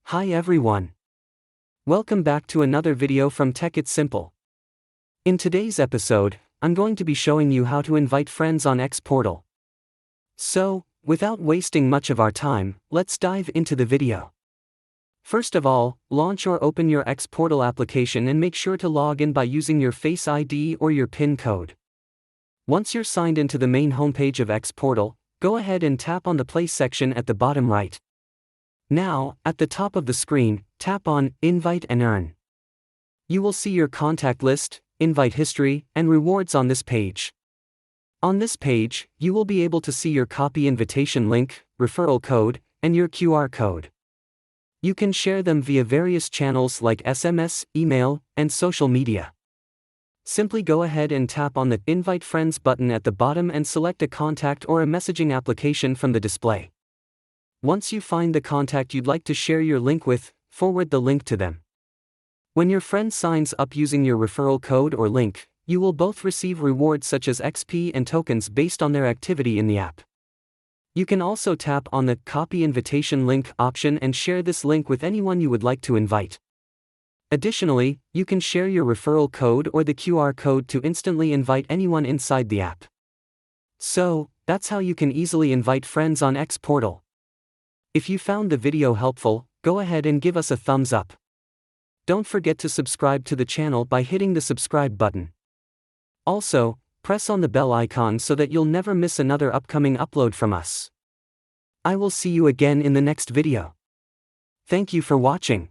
Hi everyone. Welcome back to another video from Tech It's Simple. In today's episode, I'm going to be showing you how to invite friends on Xportal. So, without wasting much of our time, let's dive into the video. First of all, launch or open your Xportal application and make sure to log in by using your Face ID or your PIN code. Once you're signed into the main homepage of Xportal, go ahead and tap on the Play section at the bottom right. Now, at the top of the screen, tap on Invite and Earn. You will see your contact list, invite history, and rewards on this page. On this page, you will be able to see your copy invitation link, referral code, and your QR code. You can share them via various channels like SMS, email, and social media. Simply go ahead and tap on the Invite Friends button at the bottom and select a contact or a messaging application from the display. Once you find the contact you'd like to share your link with, forward the link to them. When your friend signs up using your referral code or link, you will both receive rewards such as XP and tokens based on their activity in the app. You can also tap on the Copy Invitation Link option and share this link with anyone you would like to invite. Additionally, you can share your referral code or the QR code to instantly invite anyone inside the app. So, that's how you can easily invite friends on Xportal. If you found the video helpful, go ahead and give us a thumbs up. Don't forget to subscribe to the channel by hitting the subscribe button. Also, press on the bell icon so that you'll never miss another upcoming upload from us. I will see you again in the next video. Thank you for watching.